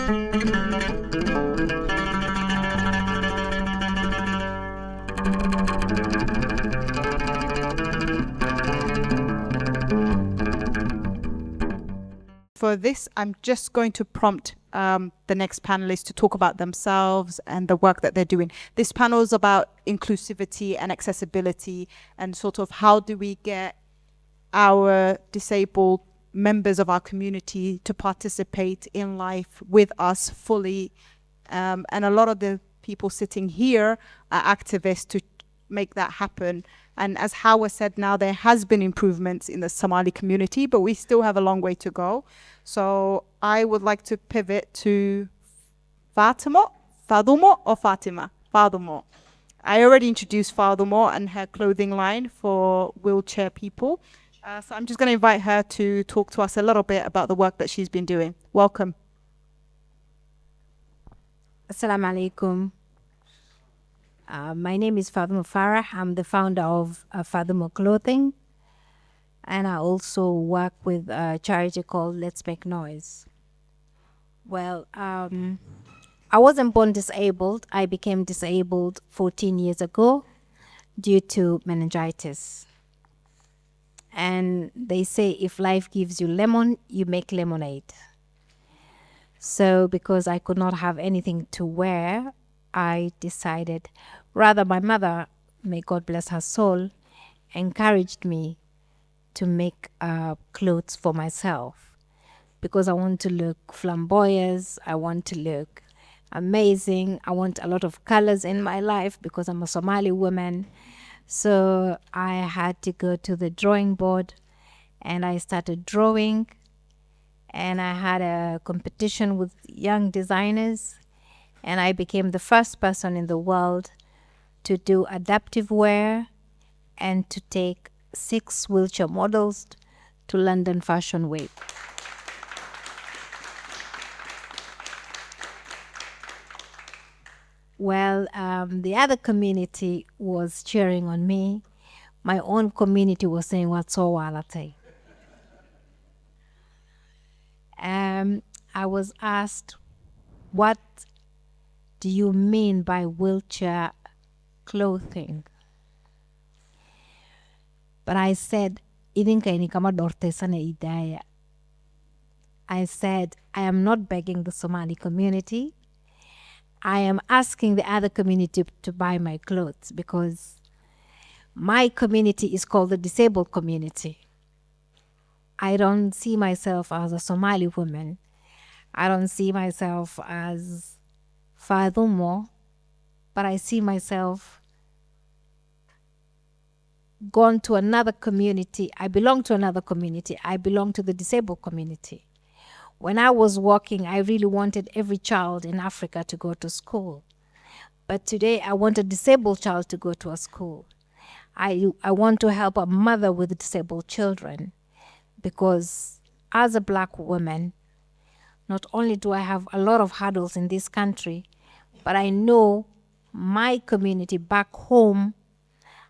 For this, I'm just going to prompt the next panelists to talk about themselves and the work that they're doing. This panel is about inclusivity and accessibility and sort of how do we get our disabled members of our community to participate in life with us fully. And a lot of the people sitting here are activists to make that happen. And as Hawa said, now there has been improvements in the Somali community, but we still have a long way to go. So I would like to pivot to Fatima or Fatima? Fatima. I already introduced Fatima and her clothing line for wheelchair people. So I'm just going to invite her to talk to us a little bit about the work that she's been doing. Welcome. Assalamu alaikum. My name is Fatima Farah. I'm the founder of Fatima Clothing. And I also work with a charity called Let's Make Noise. Well, I wasn't born disabled. I became disabled 14 years ago due to meningitis. And they say if life gives you lemon, you make lemonade. So because I could not have anything to wear, I decided, rather my mother, may God bless her soul, encouraged me to make clothes for myself because I want to look flamboyant, I want to look amazing, I want a lot of colors in my life because I'm a Somali woman. So I had to go to the drawing board and I started drawing, and I had a competition with young designers, and I became the first person in the world to do adaptive wear and to take 6 wheelchair models to London Fashion Week. Well, the other community was cheering on me. My own community was saying, "What's so walate?" I was asked, "What do you mean by wheelchair clothing?" But I said, I said, I am not begging the Somali community. I am asking the other community to buy my clothes because my community is called the disabled community. I don't see myself as a Somali woman. I don't see myself as Fadumo, but I see myself gone to another community. I belong to another community. I belong to the disabled community. When I was walking, I really wanted every child in Africa to go to school. But today, I want a disabled child to go to a school. I want to help a mother with disabled children because as a Black woman, not only do I have a lot of hurdles in this country, but I know my community back home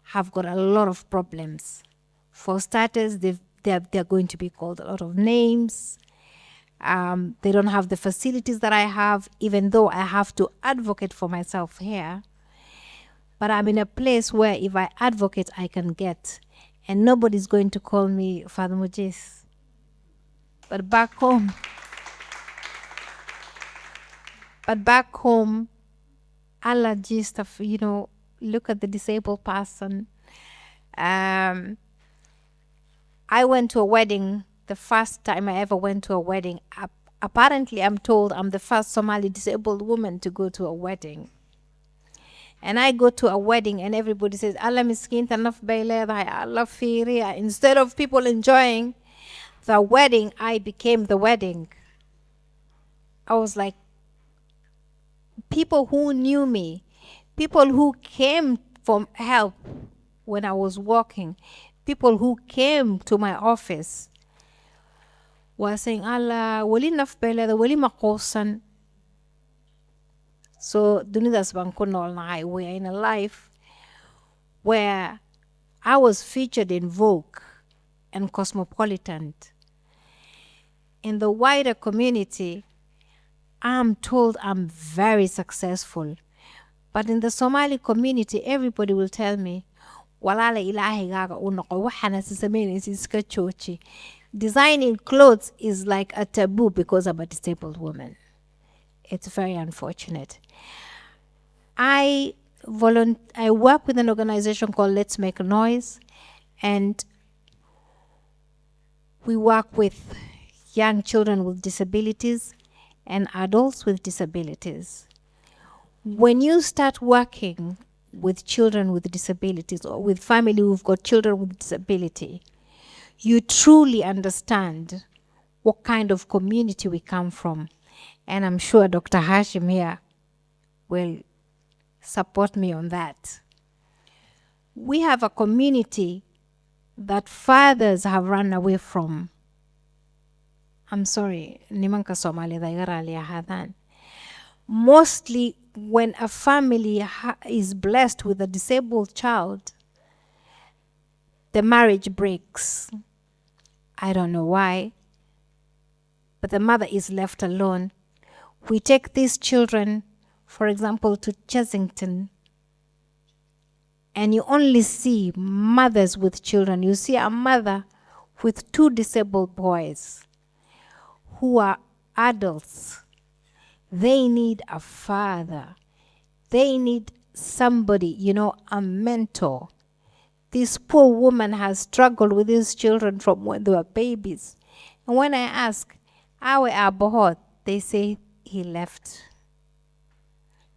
have got a lot of problems. For starters, they're going to be called a lot of names. They don't have the facilities that I have, even though I have to advocate for myself here. But I'm in a place where if I advocate, I can get. And nobody's going to call me Father Mujis. But back home, Allah just, look at the disabled person. I went to a wedding, the first time I ever went to a wedding. Apparently, I'm told I'm the first Somali disabled woman to go to a wedding. And I go to a wedding and everybody says, Allah miskin tanaf bayleda, Allah firi. Instead of people enjoying the wedding, I became the wedding. I was like, people who knew me, people who came for help when I was walking, people who came to my office were saying, Allah, wali naf bayleda, wali makosan. So Dunidas Bankunol na we're in a life where I was featured in Vogue and Cosmopolitan. In the wider community, I'm told I'm very successful. But in the Somali community, everybody will tell me, "Walala ilahigaaga u noqo, waxaana sameynaysa iska jooji." Designing clothes is like a taboo because I'm a disabled woman. It's very unfortunate. I work with an organization called Let's Make Noise, and we work with young children with disabilities and adults with disabilities. When you start working with children with disabilities or with family who've got children with disability, you truly understand what kind of community we come from. And I'm sure Dr. Hashim here will support me on that. We have a community that fathers have run away from. I'm sorry, nimanka Somali daigarali ahadan. Mostly when a family is blessed with a disabled child, the marriage breaks. I don't know why, but the mother is left alone. We take these children, for example, to Chessington, and you only see mothers with children. You see a mother with 2 disabled boys who are adults. They need a father. They need somebody, a mentor. This poor woman has struggled with these children from when they were babies. And when I ask, "Awe Abohot?" they say he left.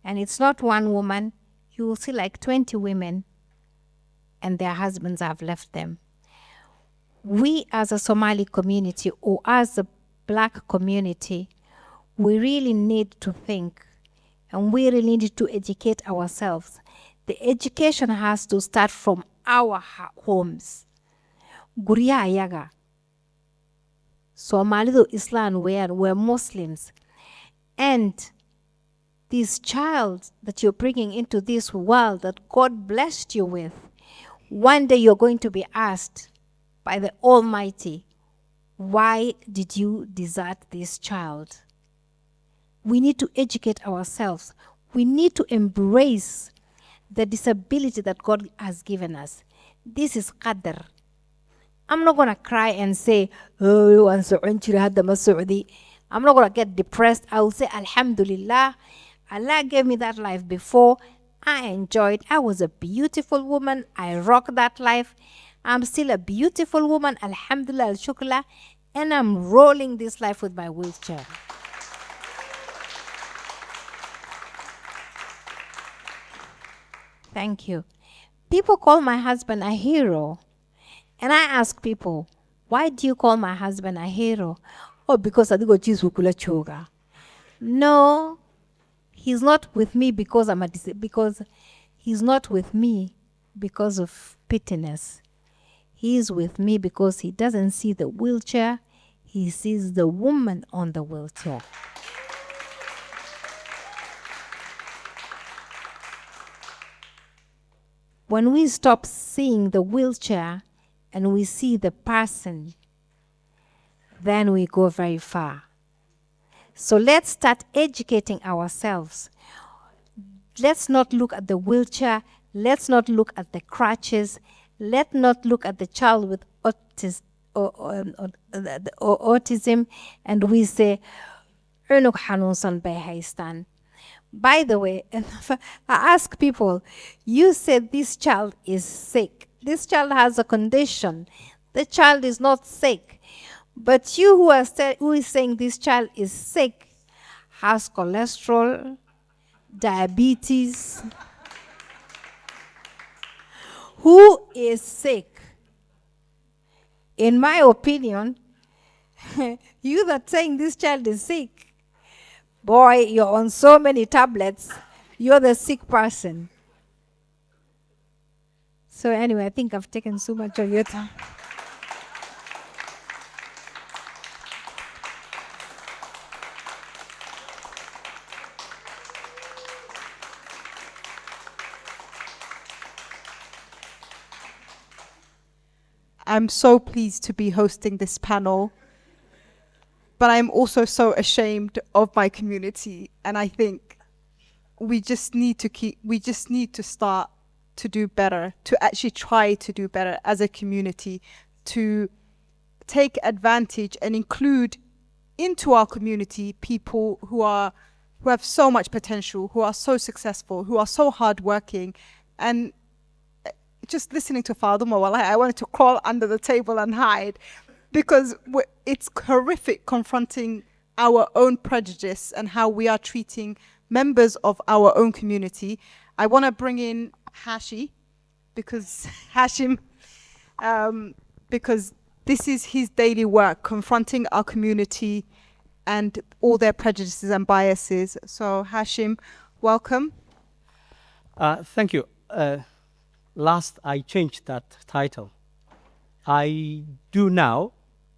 And it's not one woman. You will see like 20 women and their husbands have left them. We as a Somali community or as a Black community, we really need to think and we really need to educate ourselves. The education has to start from our homes. Gurya ayaga. Somalido Islam we're Muslims. And this child that you're bringing into this world that God blessed you with, one day you're going to be asked by the Almighty, why did you desert this child? We need to educate ourselves. We need to embrace the disability that God has given us. This is qadr. I'm not going to cry and say, "Oh, I'm not going to get depressed. I will say, Alhamdulillah, Allah gave me that life before. I enjoyed. I was a beautiful woman. I rocked that life. I'm still a beautiful woman. Alhamdulillah, al-shukla. And I'm rolling this life with my wheelchair." Thank you. People call my husband a hero. And I ask people, "Why do you call my husband a hero?" "Oh, because I go choose Wukula Choga." No, he's not with me because because he's not with me because of pittiness. He is with me because he doesn't see the wheelchair. He sees the woman on the wheelchair. When we stop seeing the wheelchair and we see the person, then we go very far. So let's start educating ourselves. Let's not look at the wheelchair. Let's not look at the crutches. Let's not look at the child with autism and we say, "Unuk hanusan bay haystan." By the way, I ask people, you said this child is sick. This child has a condition. The child is not sick. But you who is saying this child is sick, has cholesterol, diabetes. Who is sick? In my opinion, you that saying this child is sick, boy, you're on so many tablets, you're the sick person. So anyway, I think I've taken so much of your time. I'm so pleased to be hosting this panel. but I'm also so ashamed of my community. And I think we just need to start to do better, to actually try to do better as a community, to take advantage and include into our community people who have so much potential, who are so successful, who are so hardworking. And just listening to Fatima, I wanted to crawl under the table and hide, because it's horrific confronting our own prejudice and how we are treating members of our own community. I want to bring in because Hashim, because this is his daily work, confronting our community and all their prejudices and biases. So Hashim, welcome. Thank you. Last, I changed that title. I do now.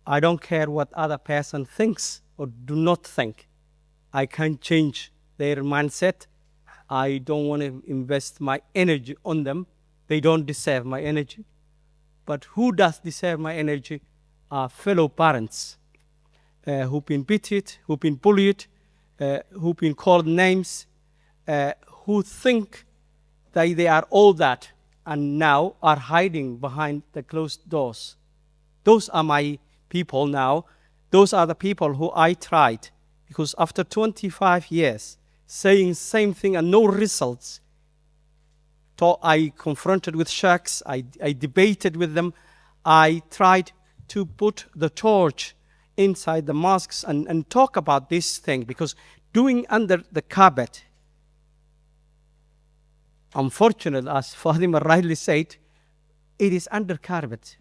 I don't care what other person thinks or do not think. I can change their mindset. I don't want to invest my energy on them. They don't deserve my energy. But who does deserve my energy are fellow parents who've been beaten, who've been bullied, who've been called names, who think that they are all that and now are hiding behind the closed doors. Those are my people now. Those are the people who I tried, because after 25 years saying same thing and no results, I confronted with sheikhs, I debated with them, I tried to put the torch inside the mosques and talk about this thing, because doing under the carpet, unfortunately, as Fatima rightly said, it is under carpet.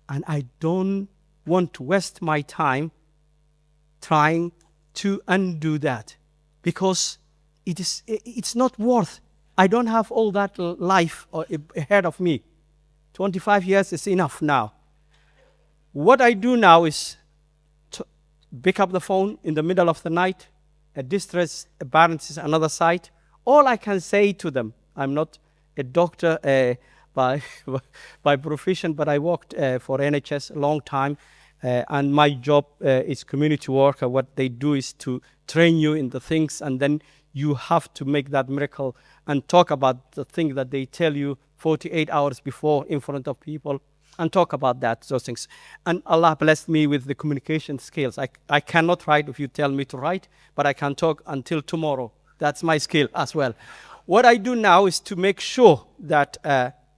And I don't want to waste my time trying to undo that, because it's not worth. I don't have all that life ahead of me. 25 years is enough now. What I do now is to pick up the phone in the middle of the night. A distressed parent is another side. All I can say to them, I'm not a doctor by profession, but I worked for NHS a long time, and my job is community worker. What they do is to train you in the things, and then you have to make that miracle and talk about the thing that they tell you 48 hours before in front of people, and talk about those things. And Allah blessed me with the communication skills. I cannot write if you tell me to write, but I can talk until tomorrow. That's my skill as well. What I do now is to make sure that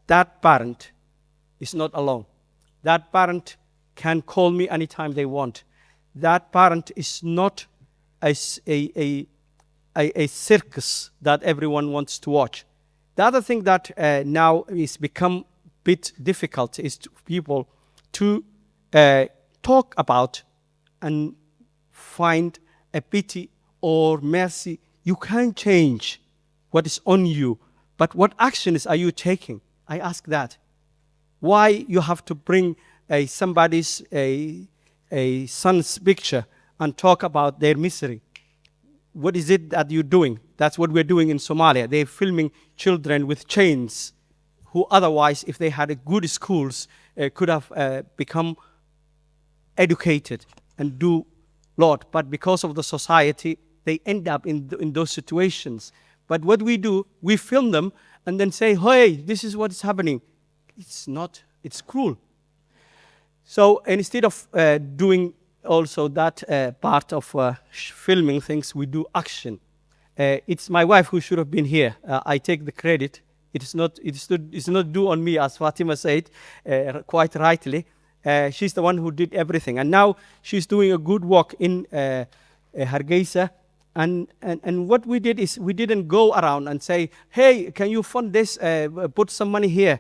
that parent is not alone. That parent can call me anytime they want. That parent is not a circus that everyone wants to watch. The other thing that now is become a bit difficult is people to talk about and find a pity or mercy. You can't change what is on you, but what actions are you taking? I ask that. Why you have to bring somebody's a son's picture and talk about their misery? What is it that you're doing? That's what we're doing in Somalia. They're filming children with chains who otherwise, if they had a good schools, could have become educated and do a lot. But because of the society, they end up in those situations. But what we do, we film them and then say, hey, this is what is happening. It's not, it's cruel. So instead of doing also that part of filming things, we do action. It's my wife who should have been here. I take the credit. It's not due on me, as Fatima said, quite rightly. She's the one who did everything. And now she's doing a good work in Hargeisa. And what we did is we didn't go around and say, hey, can you fund this, put some money here.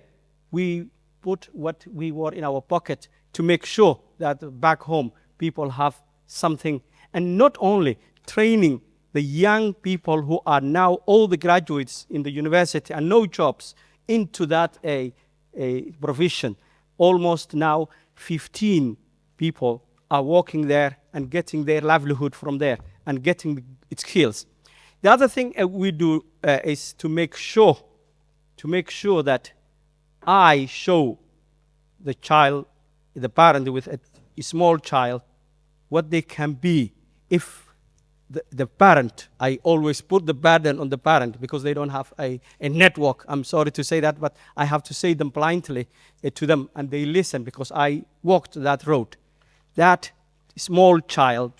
We put what we were in our pocket to make sure that back home people have something. And not only training the young people who are now all the graduates in the university and no jobs into that a provision. Almost now 15 people are working there and getting their livelihood from there and getting its skills. The other thing we do is to make sure that I show the child, the parent with a small child, what they can be if the parent, I always put the burden on the parent because they don't have a network. I'm sorry to say that, but I have to say them blindly to them, and they listen because I walked that road. That small child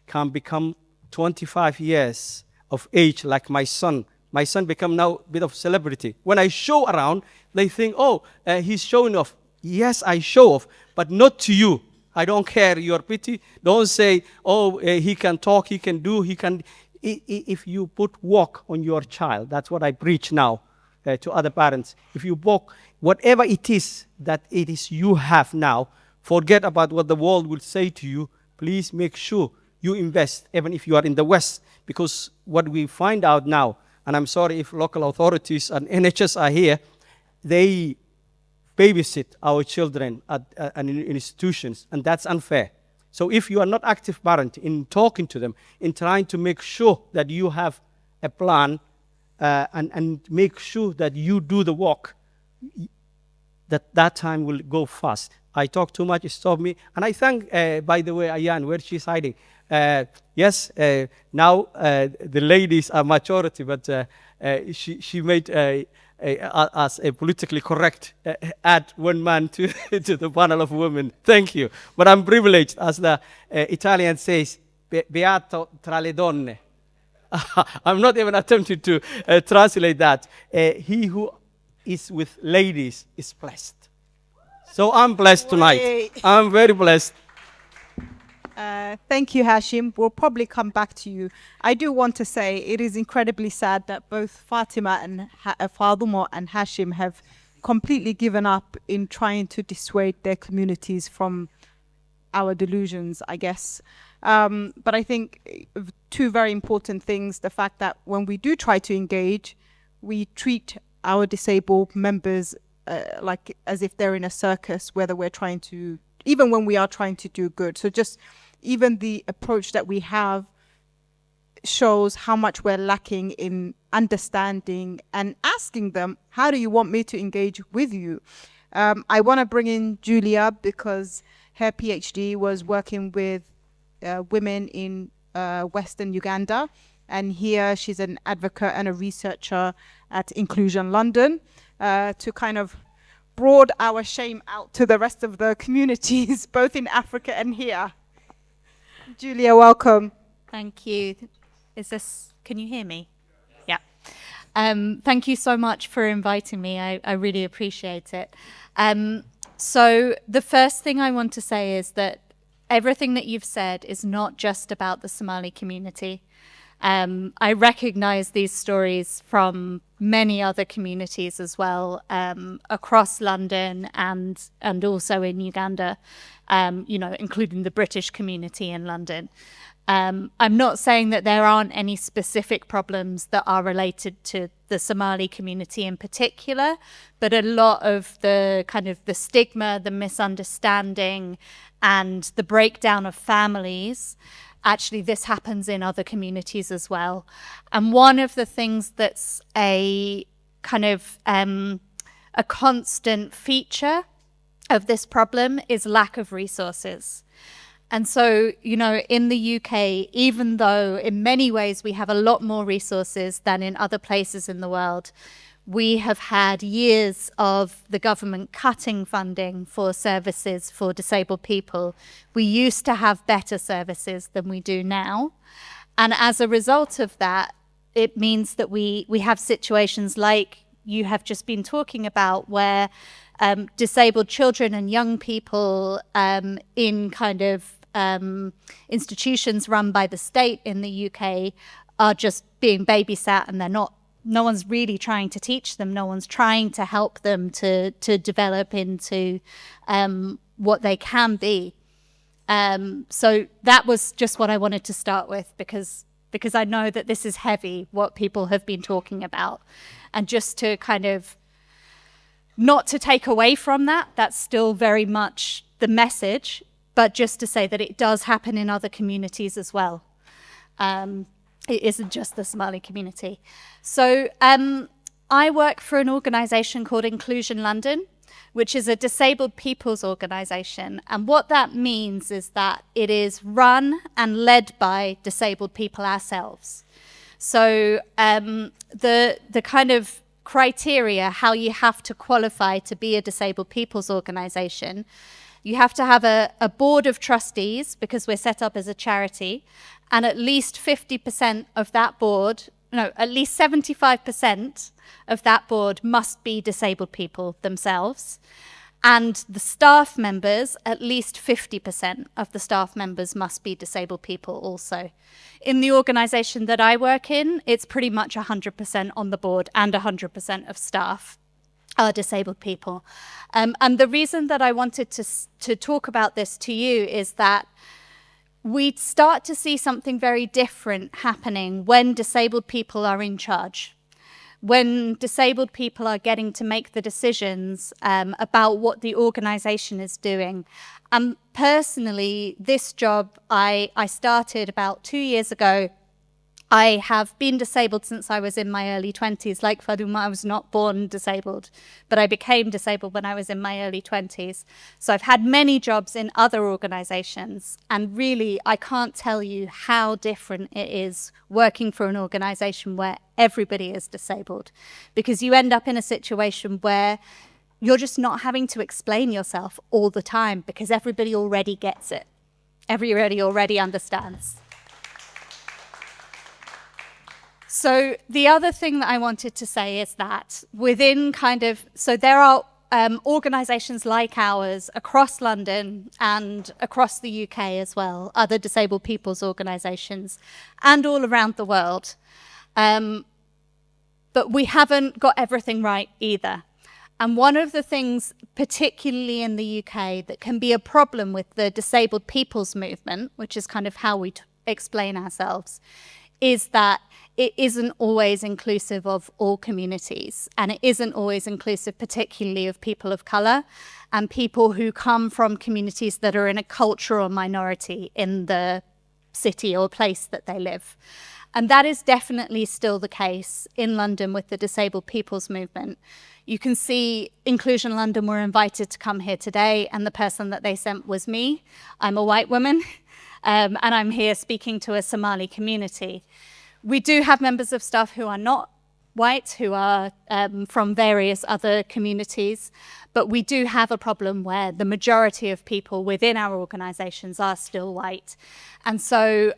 can become 25 years of age like my son. My son become now a bit of celebrity. When I show around, they think, oh, he's showing off. Yes, I show off, but not to you. I don't care your pity. Don't say, oh, he can talk, he can do, he can. If you put work on your child, that's what I preach now to other parents. If you work, whatever it is that it is you have now, forget about what the world will say to you. Please make sure you invest, even if you are in the West, because what we find out now, and I'm sorry if local authorities and NHS are here, they babysit our children at institutions, and that's unfair. So if you are not active parent in talking to them, in trying to make sure that you have a plan and make sure that you do the work, that time will go fast. I talk too much, stop me. And I thank, by the way, Ayan, where she's hiding. Yes, now the ladies are majority, but she made as a politically correct add one man to the panel of women. Thank you. But I'm privileged, as the Italian says, beato tra le donne. I'm not even attempting to translate that. He who is with ladies is blessed. So I'm blessed tonight. I'm very blessed. Thank you, Hashim. We'll probably come back to you. I do want to say it is incredibly sad that both Fatima and Fatima and Hashim have completely given up in trying to dissuade their communities from our delusions, I guess. But I think two very important things: the fact that when we do try to engage, we treat our disabled members like as if they're in a circus, whether we're trying to, even when we are trying to do good. So just even the approach that we have shows how much we're lacking in understanding and asking them, how do you want me to engage with you? I want to bring in Julia because her PhD was working with women in Western Uganda. And here she's an advocate and a researcher at Inclusion London to kind of broad our shame out to the rest of the communities, both in Africa and here. Julia, welcome. Thank you. Can you hear me? Yeah. Thank you so much for inviting me. I really appreciate it. So the first thing I want to say is that everything that you've said is not just about the Somali community. I recognize these stories from many other communities as well, across London and also in Uganda, including the British community in London. I'm not saying that there aren't any specific problems that are related to the Somali community in particular, but a lot of the kind of the stigma, the misunderstanding, and the breakdown of families, actually this happens in other communities as well. And one of the things that's a kind of a constant feature of this problem is lack of resources. And so, in the UK, even though in many ways we have a lot more resources than in other places in the world, we have had years of the government cutting funding for services for disabled people. We used to have better services than we do now. And as a result of that, it means that we have situations like you have just been talking about, where disabled children and young people in kind of institutions run by the state in the UK are just being babysat, and no one's really trying to teach them. No one's trying to help them to develop into what they can be. So that was just what I wanted to start with, because I know that this is heavy, what people have been talking about. And just to kind of not to take away from that, that's still very much the message, but just to say that it does happen in other communities as well. It isn't just the Somali community. So I work for an organisation called Inclusion London, which is a disabled people's organization. And what that means is that it is run and led by disabled people ourselves. So the kind of criteria, how you have to qualify to be a disabled people's organization, you have to have a board of trustees, because we're set up as a charity, and at least 50% of that board, no, at least 75% of that board must be disabled people themselves. And the staff members, at least 50% of the staff members must be disabled people also. In the organization that I work in, it's pretty much 100% on the board and 100% of staff are disabled people. And the reason that I wanted to talk about this to you is that we start to see something very different happening when disabled people are in charge. When disabled people are getting to make the decisions about what the organization is doing. Personally, this job I started about 2 years ago. I have been disabled since I was in my early 20s. Like Fatima, I was not born disabled, but I became disabled when I was in my early 20s. So I've had many jobs in other organizations, and really I can't tell you how different it is working for an organization where everybody is disabled, because you end up in a situation where you're just not having to explain yourself all the time because everybody already gets it. Everybody already understands. So the other thing that I wanted to say is that within so there are organisations like ours across London and across the UK as well, other disabled people's organisations, and all around the world. But we haven't got everything right either. And one of the things, particularly in the UK, that can be a problem with the disabled people's movement, which is kind of how we explain ourselves, is that it isn't always inclusive of all communities, and it isn't always inclusive particularly of people of colour and people who come from communities that are in a cultural minority in the city or place that they live. And that is definitely still the case in London with the disabled people's movement. You can see Inclusion London were invited to come here today, and the person that they sent was me. I'm a white woman, and I'm here speaking to a Somali community. We do have members of staff who are not white, who are from various other communities, but we do have a problem where the majority of people within our organisations are still white. And so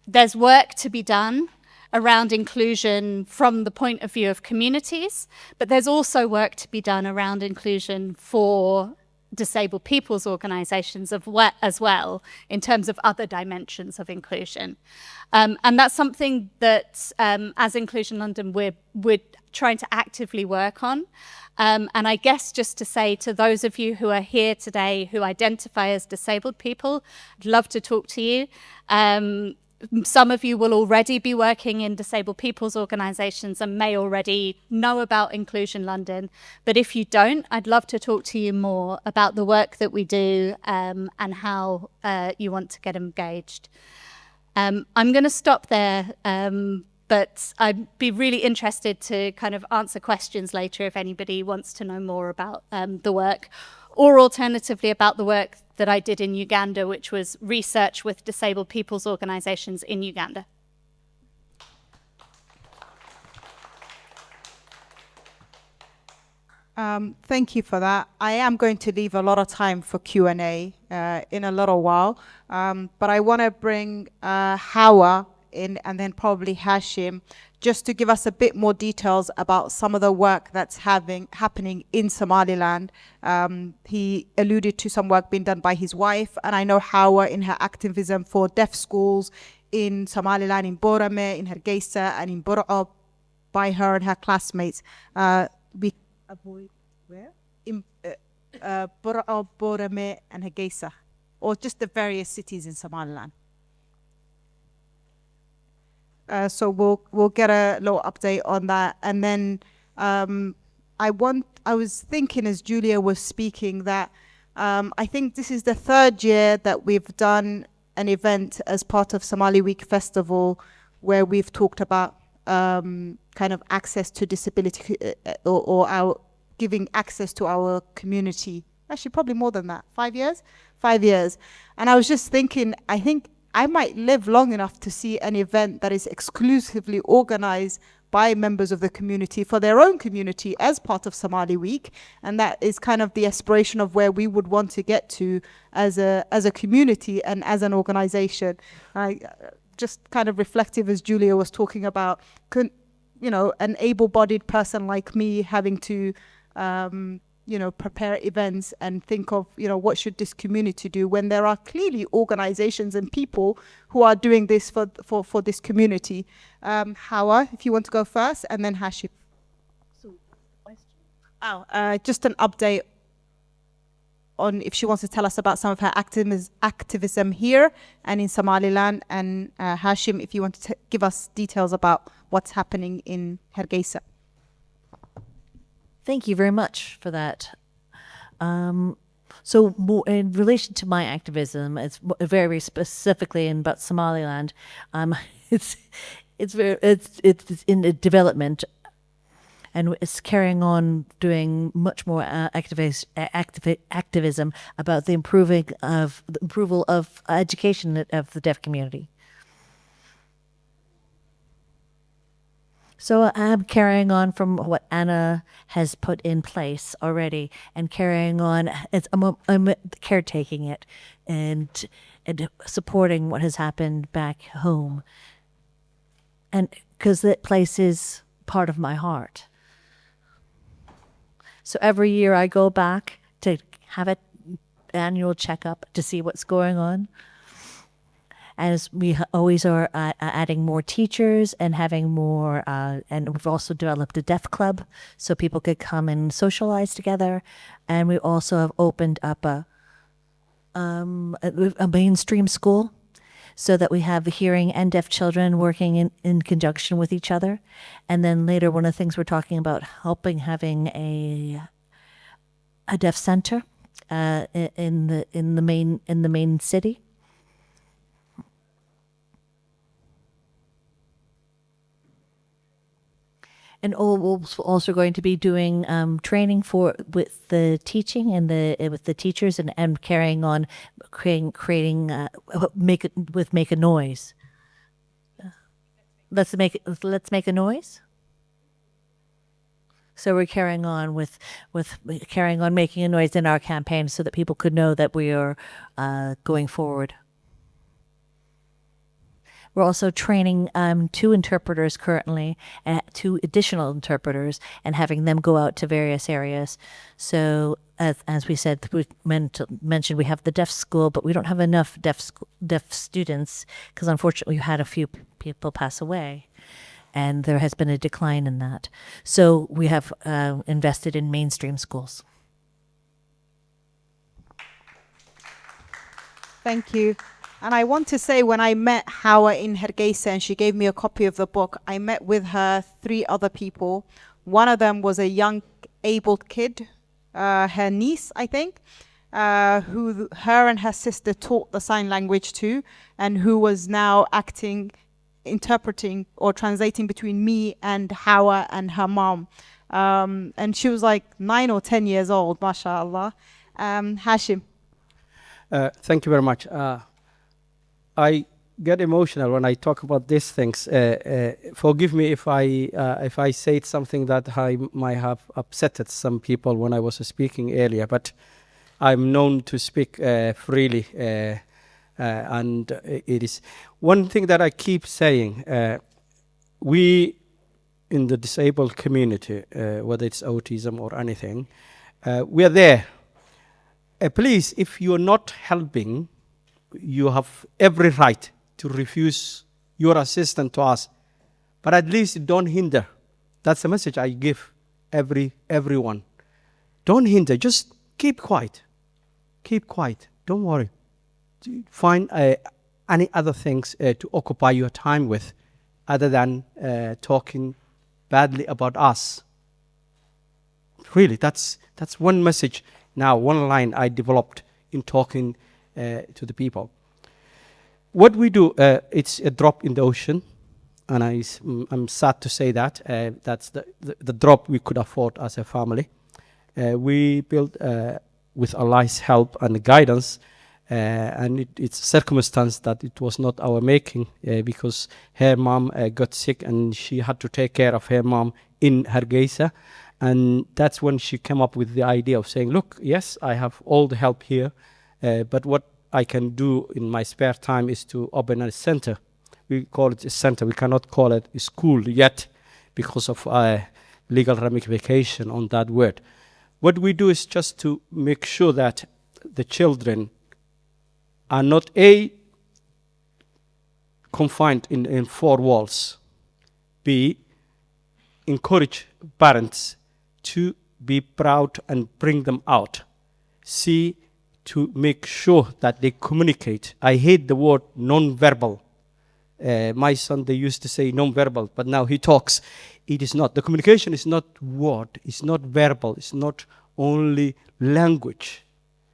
there's work to be done around inclusion from the point of view of communities, but there's also work to be done around inclusion for disabled people's organisations as well, in terms of other dimensions of inclusion. And that's something that, as Inclusion London, we're trying to actively work on. And I guess just to say to those of you who are here today who identify as disabled people, I'd love to talk to you. Some of you will already be working in disabled people's organisations and may already know about Inclusion London. But if you don't, I'd love to talk to you more about the work that we do and how you want to get engaged. I'm going to stop there, but I'd be really interested to kind of answer questions later if anybody wants to know more about the work, or alternatively about the work that I did in Uganda, which was research with disabled people's organisations in Uganda. Thank you for that. I am going to leave a lot of time for Q&A in a little while, but I want to bring Hawa in, and then probably Hashim, just to give us a bit more details about some of the work that's happening in Somaliland. He alluded to some work being done by his wife, and I know Hawa in her activism for deaf schools in Somaliland, in Borame, in Hargeisa, and in Bur'ab, by her and her classmates. Where? In Bur'ab, Borame, and Hargeisa, or just the various cities in Somaliland. So we'll get a little update on that. And then I was thinking as Julia was speaking that I think this is the third year that we've done an event as part of Somali Week Festival where we've talked about kind of access to disability or our giving access to our community. Actually, probably more than that. 5 years? 5 years. And I was just thinking, I think I might live long enough to see an event that is exclusively organized by members of the community for their own community as part of Somali Week. And that is kind of the aspiration of where we would want to get to as a community and as an organization. Just kind of reflective as Julia was talking about, an able-bodied person like me having to, prepare events and think of, what should this community do when there are clearly organizations and people who are doing this for this community. Hawa, if you want to go first, and then Hashim. Just an update on if she wants to tell us about some of her activism here and in Somaliland, and Hashim, if you want to give us details about what's happening in Hargeisa. Thank you very much for that. So in relation to my activism, it's very specifically about Somaliland. It's in the development, and it's carrying on doing much more activism about the improval of education of the deaf community. So I'm carrying on from what Anna has put in place already, and carrying on. I'm caretaking it and supporting what has happened back home, and because that place is part of my heart. So every year I go back to have an annual checkup to see what's going on. As we always are adding more teachers and having more, and we've also developed a deaf club so people could come and socialize together. And we also have opened up a mainstream school so that we have hearing and deaf children working in conjunction with each other. And then later, one of the things we're talking about, having a deaf center in the main city. And we're also going to be doing training with the teaching and with the teachers, and carrying on creating make a noise. Let's make a noise. So we're carrying on with making a noise in our campaign so that people could know that we are going forward. We're also training 2 interpreters currently, and 2 additional interpreters, and having them go out to various areas. So as we said, we mentioned we have the deaf school, but we don't have enough deaf students because unfortunately we had a few people pass away, and there has been a decline in that. So we have invested in mainstream schools. Thank you. And I want to say, when I met Hawa in Hargeisa and she gave me a copy of the book, I met with her 3 other people. One of them was a young abled kid, her niece, I think, who her and her sister taught the sign language to, and who was now interpreting or translating between me and Hawa and her mom. And she was like 9 or 10 years old, mashallah. Hashim. Thank you very much. I get emotional when I talk about these things. Forgive me if I said something that I might have upset some people when I was speaking earlier, but I'm known to speak freely, and it is one thing that I keep saying. We in the disabled community, whether it's autism or anything, we are there. Please, if you're not helping, you have every right to refuse your assistance to us, but at least don't hinder. That's the message I give everyone. Don't hinder, just keep quiet. Keep quiet, don't worry. Find any other things to occupy your time with other than talking badly about us. Really, that's one message now, one line I developed in talking to the people. What we do, it's a drop in the ocean, and I'm sad to say that. That's the drop we could afford as a family. We built with Allah's help and guidance, and it's a circumstance that it was not our making, because her mom got sick and she had to take care of her mom in Hargeisa. And that's when she came up with the idea of saying, look, yes, I have all the help here, but what I can do in my spare time is to open a center. We call it a center. We cannot call it a school yet because of legal ramification on that word. What we do is just to make sure that the children are not confined in four walls, B, encourage parents to be proud and bring them out, C, to make sure that they communicate. I hate the word non-verbal. My son, they used to say non-verbal, but now he talks. It is not. The communication is not word, it's not verbal, it's not only language.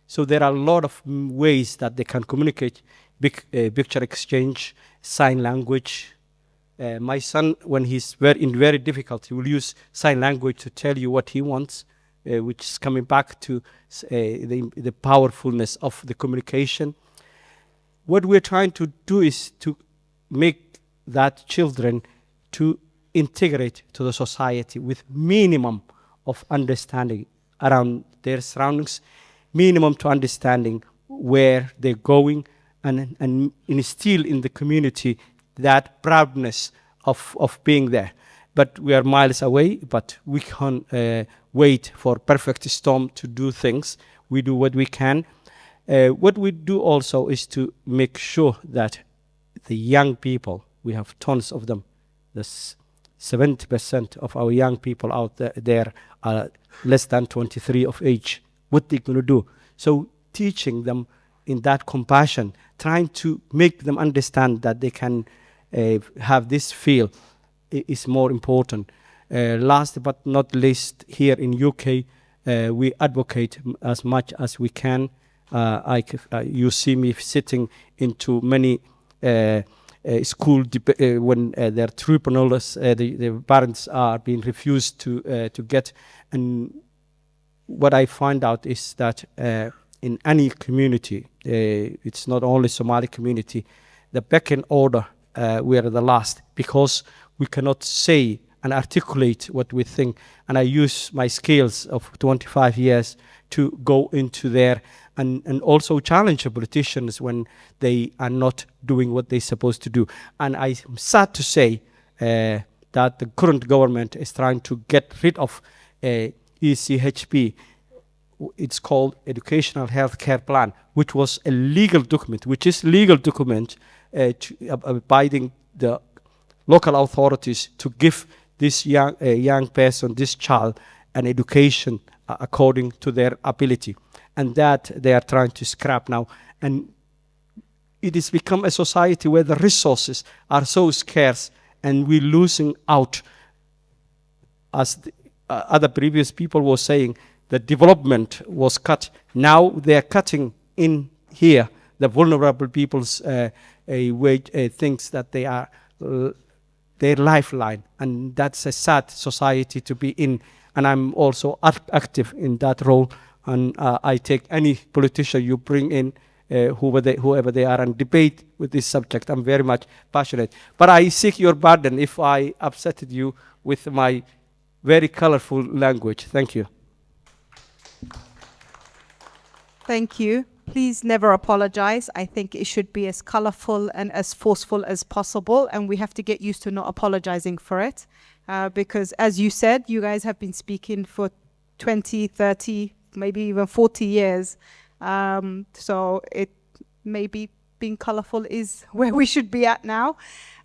So there are a lot of ways that they can communicate, picture exchange, sign language. My son, when he's in very difficult, he will use sign language to tell you what he wants, which is coming back to the powerfulness of the communication. What we're trying to do is to make that children to integrate to the society with minimum of understanding around their surroundings, minimum to understanding where they're going, and instill in the community that proudness of being there. But we are miles away, but we can't wait for perfect storm to do things. We do what we can. What we do also is to make sure that the young people, we have tons of them, this 70% of our young people out there are less than 23 of age. What they're going to do? So teaching them in that compassion, trying to make them understand that they can have this feel is more important. Last but not least, here in UK, we advocate as much as we can. You see me sitting into many school when their tribunals, the parents are being refused to get. And what I find out is that in any community, it's not only Somali community, the back end order, we are the last, because we cannot say and articulate what we think. And I use my skills of 25 years to go into there and also challenge the politicians when they are not doing what they're supposed to do. And I'm sad to say that the current government is trying to get rid of ECHP. It's called Educational Healthcare Plan, which was a legal document, which is legal document abiding the local authorities to give this young person, this child, an education according to their ability. And that they are trying to scrap now. And it has become a society where the resources are so scarce and we're losing out. As the, other previous people were saying, the development was cut. Now they're cutting in here the vulnerable people's things that they are their lifeline, and that's a sad society to be in. And I'm also active in that role, and I take any politician you bring in, whoever they are, and debate with this subject. I'm very much passionate. But I seek your pardon if I upsetted you with my very colorful language. Thank you. Thank you. Please never apologize. I think it should be as colorful and as forceful as possible, and we have to get used to not apologizing for it, because as you said, you guys have been speaking for 20, 30, maybe even 40 years. So it maybe being colorful is where we should be at now.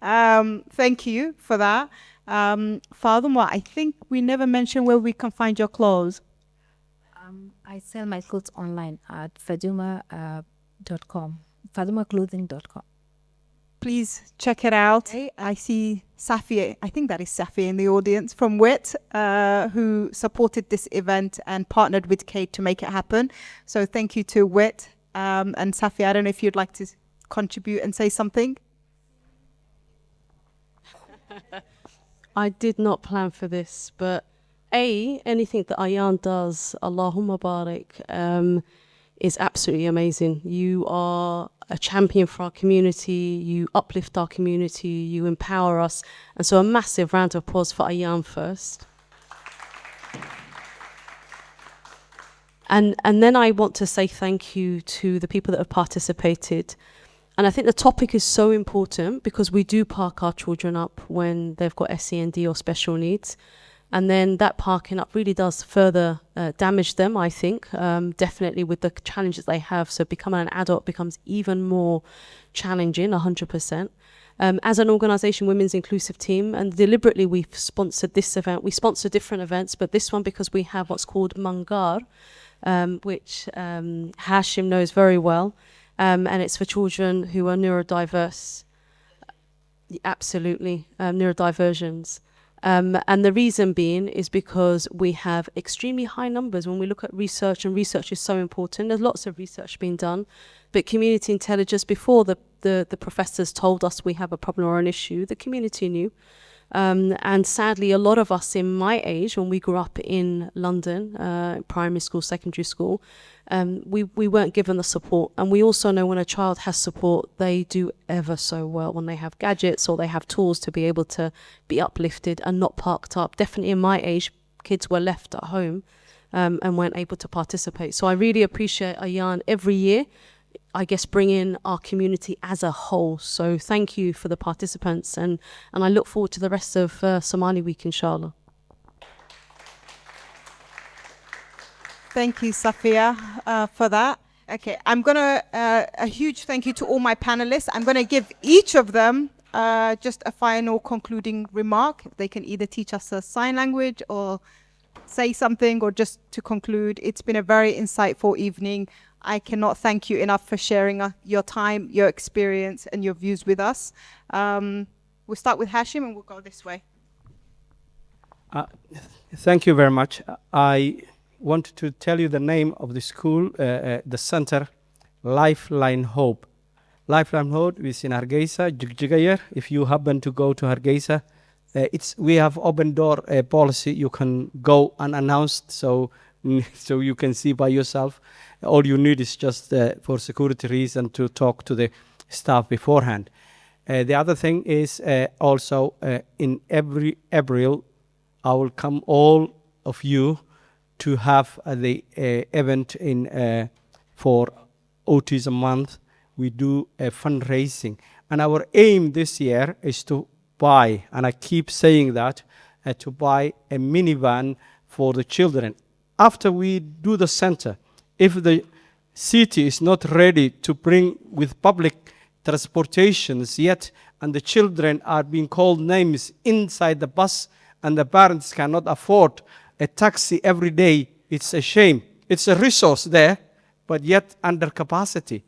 Thank you for that. Fatima, I think we never mentioned where we can find your clothes. I sell my clothes online at fatima.com, fatimaclothing.com. Please check it out. I see Safi, I think that is Safi in the audience from WIT, who supported this event and partnered with Kate to make it happen. So thank you to WIT. And Safi, I don't know if you'd like to contribute and say something. I did not plan for this, but anything that Ayan does, Allahumma barik, is absolutely amazing. You are a champion for our community, you uplift our community, you empower us. And so a massive round of applause for Ayan first. And then I want to say thank you to the people that have participated. And I think the topic is so important because we do park our children up when they've got SEND or special needs. And then that parking up really does further damage them, I think, definitely with the challenges they have. So becoming an adult becomes even more challenging, 100%. As an organisation, Women's Inclusive Team, and deliberately we've sponsored this event. We sponsor different events, but this one because we have what's called Mangar, which Hashim knows very well. And it's for children who are neurodiverse. Absolutely, neurodiversions. And the reason being is because we have extremely high numbers when we look at research, and research is so important. There's lots of research being done, but community intelligence, before the professors told us we have a problem or an issue, the community knew. And sadly, a lot of us in my age, when we grew up in London, primary school, secondary school, we weren't given the support. And we also know when a child has support, they do ever so well when they have gadgets or they have tools to be able to be uplifted and not parked up. Definitely in my age, kids were left at home and weren't able to participate. So I really appreciate Ayan every year, I guess, bring in our community as a whole. So thank you for the participants, and I look forward to the rest of Somali Week, inshallah. Thank you, Safia, for that. Okay, I'm gonna, a huge thank you to all my panelists. I'm gonna give each of them just a final concluding remark. They can either teach us a sign language or say something, or just to conclude. It's been a very insightful evening. I cannot thank you enough for sharing your time, your experience, and your views with us. We'll start with Hashim and we'll go this way. Thank you very much. I want to tell you the name of the school, the center, Lifeline Hope. Lifeline Hope is in Hargeisa, Jigjigayar. If you happen to go to Hargeisa, we have open door policy. You can go unannounced, so you can see by yourself. All you need is just for security reason to talk to the staff beforehand. The other thing is also in every April, I will come all of you to have the event in for Autism Month. We do a fundraising, and our aim this year is to buy, and I keep saying that, to buy a minivan for the children. After we do the center, if the city is not ready to bring with public transportations yet, and the children are being called names inside the bus, and the parents cannot afford a taxi every day, it's a shame. It's a resource there, but yet under capacity.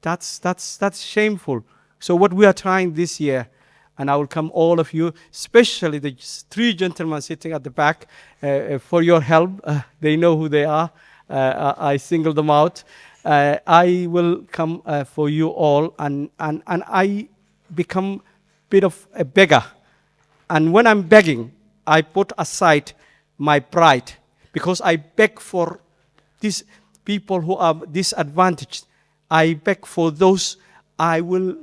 That's shameful. So what we are trying this year, and I will come all of you, especially the three gentlemen sitting at the back, for your help. They know who they are. I single them out. I will come for you all, and I become a bit of a beggar. And when I'm begging, I put aside my pride, because I beg for these people who are disadvantaged. I beg for those. I will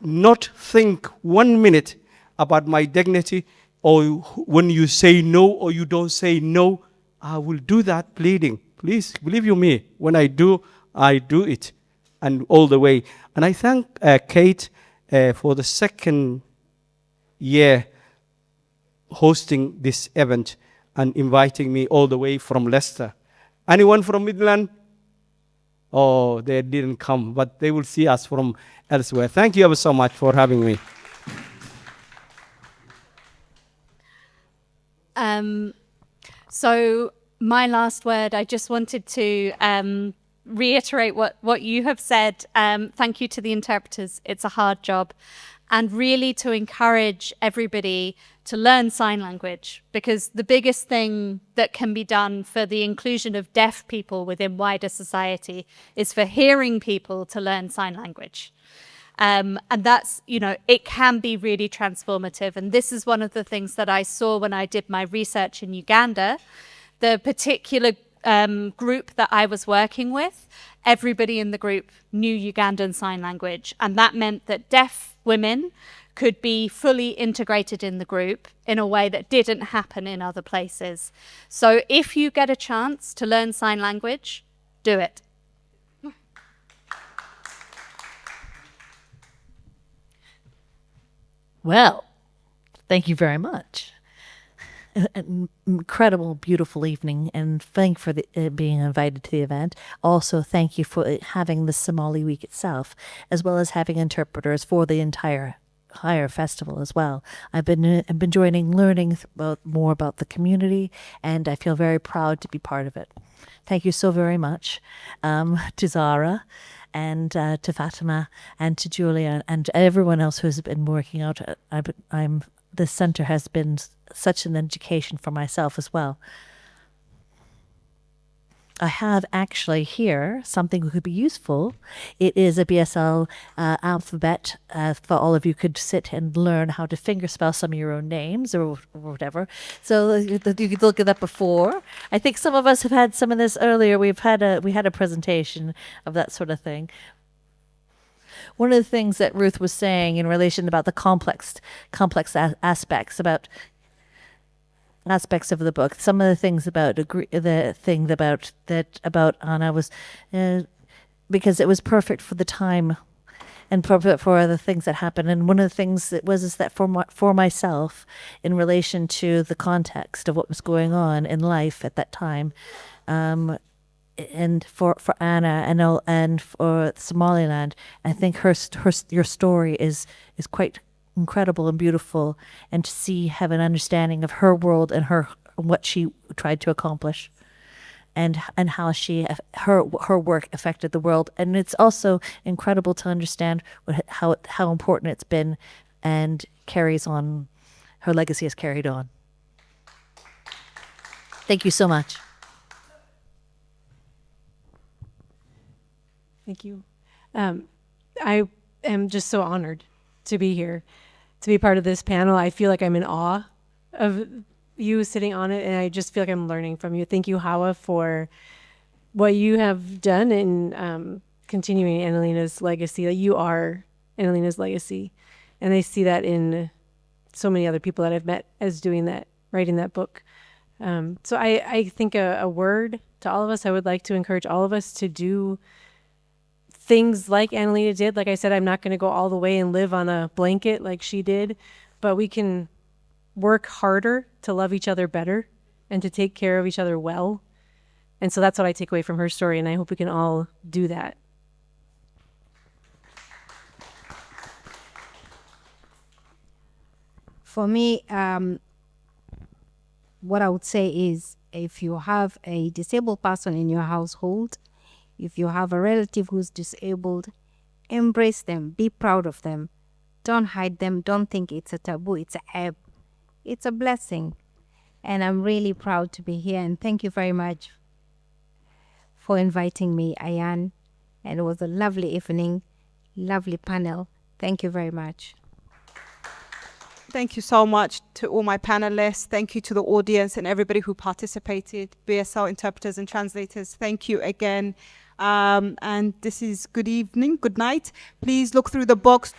not think 1 minute about my dignity, or when you say no or you don't say no, I will do that pleading. Please, believe you me, when I do it, and all the way. And I thank Kate for the second year hosting this event and inviting me all the way from Leicester. Anyone from Midland? Oh, they didn't come, but they will see us from elsewhere. Thank you ever so much for having me. So my last word, I just wanted to reiterate what you have said. Thank you to the interpreters. It's a hard job. And really to encourage everybody to learn sign language, because the biggest thing that can be done for the inclusion of deaf people within wider society is for hearing people to learn sign language. And that's, you know, it can be really transformative. And this is one of the things that I saw when I did my research in Uganda. The particular group that I was working with, everybody in the group knew Ugandan Sign Language. And that meant that deaf women could be fully integrated in the group in a way that didn't happen in other places. So if you get a chance to learn sign language, do it. Well, thank you very much. An incredible, beautiful evening, and thank for being invited to the event. Also, thank you for having the Somali Week itself, as well as having interpreters for the entire festival as well. I've been learning more about the community, and I feel very proud to be part of it. Thank you so very much to Zara, and to Fatima, and to Julia, and everyone else who's been working out. This center has been such an education for myself as well. I have actually here something that could be useful. It is a BSL alphabet for all of you could sit and learn how to fingerspell some of your own names or whatever. So you could look at that before. I think some of us have had some of this earlier. We had a presentation of that sort of thing. One of the things that Ruth was saying in relation about the complex aspects of the book. Some of the things about Anna was because it was perfect for the time and perfect for the things that happened. And one of the things that was is that for myself, in relation to the context of what was going on in life at that time, and for Anna and for Somaliland, I think your story is quite incredible and beautiful, and to have an understanding of her world and what she tried to accomplish, and how her work affected the world. And it's also incredible to understand how important it's been, and carries on. Her legacy has carried on. Thank you so much. Thank you. I am just so honored to be here, to be part of this panel. I feel like I'm in awe of you sitting on it, and I just feel like I'm learning from you. Thank you, Hawa, for what you have done in continuing Annalena's legacy. You are Annalena's legacy, and I see that in so many other people that I've met as doing that, writing that book. So I think a word to all of us, I would like to encourage all of us to do things like Annalena did. Like I said, I'm not going to go all the way and live on a blanket like she did, but we can work harder to love each other better and to take care of each other well. And so that's what I take away from her story, and I hope we can all do that. For me, what I would say is, if you have a disabled person in your household, if you have a relative who's disabled, embrace them, be proud of them. Don't hide them, don't think it's a taboo, it's a ebb. It's a blessing. And I'm really proud to be here, and thank you very much for inviting me, Ayan. And it was a lovely evening, lovely panel. Thank you very much. Thank you so much to all my panelists. Thank you to the audience and everybody who participated, BSL interpreters and translators. Thank you again. And this is good evening, good night. Please look through the box.